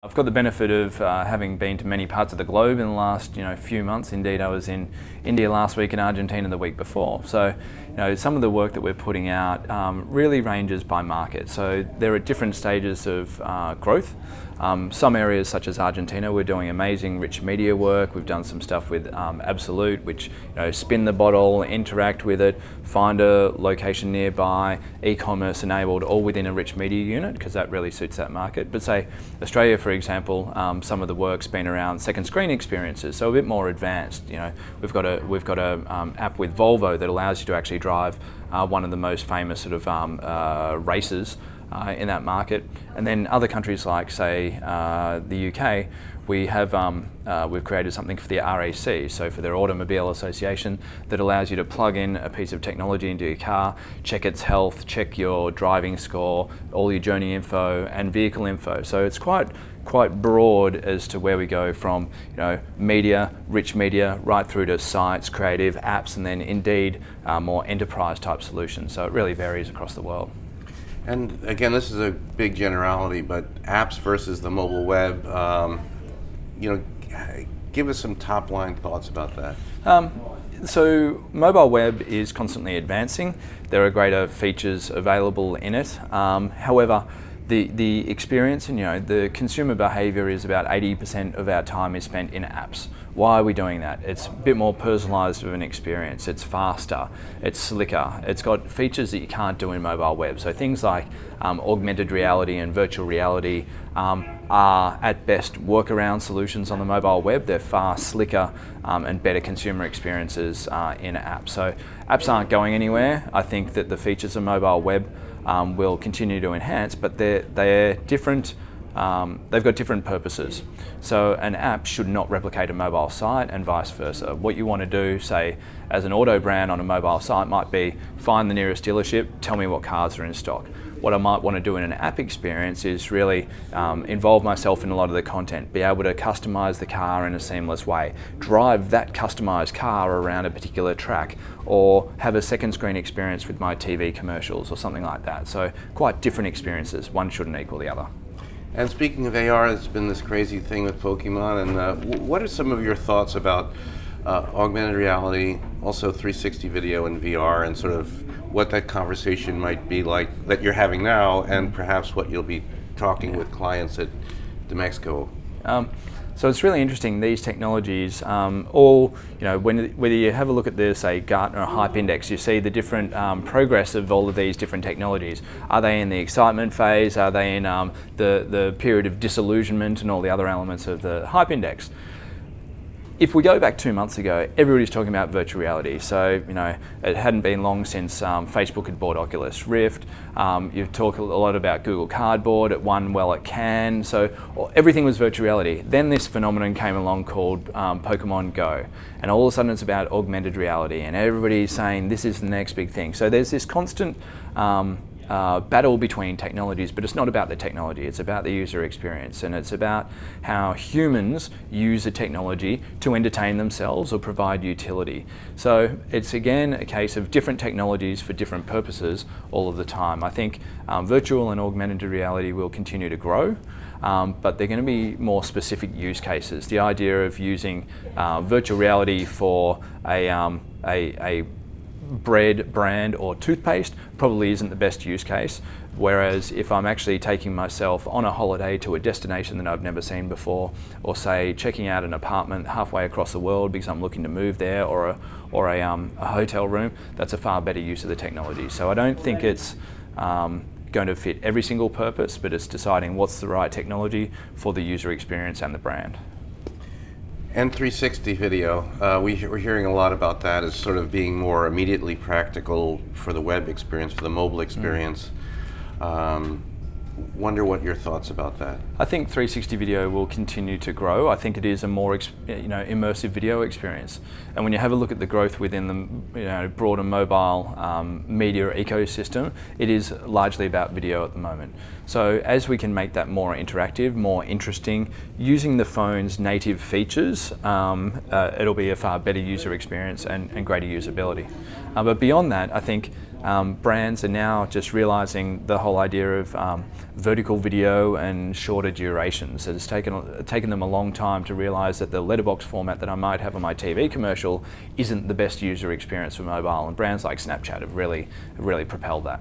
I've got the benefit of having been to many parts of the globe in the last few months. Indeed, I was in India last week and Argentina the week before. So some of the work that we're putting out really ranges by market. So they're at different stages of growth. Some areas such as Argentina, we're doing amazing rich media work. We've done some stuff with Absolute, which spin the bottle, interact with it, find a location nearby, e-commerce enabled, all within a rich media unit, because that really suits that market. But say Australia, for example, some of the work's been around second screen experiences, so a bit more advanced. We've got a app with Volvo that allows you to actually drive one of the most famous sort of races in that market. And then other countries like, say, the UK, we've created something for the RAC, so for their Automobile Association, that allows you to plug in a piece of technology into your car, check its health, check your driving score, all your journey info and vehicle info. So it's quite broad as to where we go from media, rich media, right through to sites, creative apps, and then indeed more enterprise type solutions. So it really varies across the world. And again, this is a big generality, but apps versus the mobile web, give us some top line thoughts about that. So mobile web is constantly advancing. There are greater features available in it. However, the experience and the consumer behaviour is about 80% of our time is spent in apps. Why are we doing that? It's a bit more personalised of an experience. It's faster, it's slicker, it's got features that you can't do in mobile web. So things like augmented reality and virtual reality are at best workaround solutions on the mobile web. They're far slicker and better consumer experiences in apps. So apps aren't going anywhere. I think that the features of mobile web will continue to enhance, but they're different. They've got different purposes. So an app should not replicate a mobile site and vice versa. What you want to do, say, as an auto brand on a mobile site might be find the nearest dealership, tell me what cars are in stock. What I might want to do in an app experience is really involve myself in a lot of the content, be able to customize the car in a seamless way, drive that customized car around a particular track, or have a second screen experience with my TV commercials or something like that. So quite different experiences. One shouldn't equal the other. And speaking of AR, it's been this crazy thing with Pokemon, and what are some of your thoughts about augmented reality, also 360 video and VR, and sort of what that conversation might be like that you're having now, and perhaps what you'll be talking with clients at Demexco? So it's really interesting, these technologies, whether you have a look at the, say, Gartner Hype Index, you see the different progress of all of these different technologies. Are they in the excitement phase? Are they in the period of disillusionment and all the other elements of the Hype Index? If we go back 2 months ago, everybody's talking about virtual reality. So, it hadn't been long since Facebook had bought Oculus Rift. You've talked a lot about Google Cardboard. It won well at Cannes. So everything was virtual reality. Then this phenomenon came along called Pokemon Go. And all of a sudden it's about augmented reality. And everybody's saying this is the next big thing. So there's this constant battle between technologies, but it's not about the technology, it's about the user experience, and it's about how humans use the technology to entertain themselves or provide utility. So it's again a case of different technologies for different purposes all of the time. I think virtual and augmented reality will continue to grow, but they're going to be more specific use cases. The idea of using virtual reality for a bread brand or toothpaste probably isn't the best use case, whereas if I'm actually taking myself on a holiday to a destination that I've never seen before, or say checking out an apartment halfway across the world because I'm looking to move there, or a hotel room, that's a far better use of the technology. So I don't think it's going to fit every single purpose, but it's deciding what's the right technology for the user experience and the brand. And 360 video, we're hearing a lot about that as sort of being more immediately practical for the web experience, for the mobile experience. Wonder what your thoughts about that. I think 360 video will continue to grow. I think it is a more immersive video experience. And when you have a look at the growth within the broader mobile media ecosystem, it is largely about video at the moment. So as we can make that more interactive, more interesting, using the phone's native features, it'll be a far better user experience and greater usability. But beyond that, I think brands are now just realizing the whole idea of vertical video and shorter durations. It's taken them a long time to realize that the letterbox format that I might have on my TV commercial isn't the best user experience for mobile, and brands like Snapchat have really propelled that.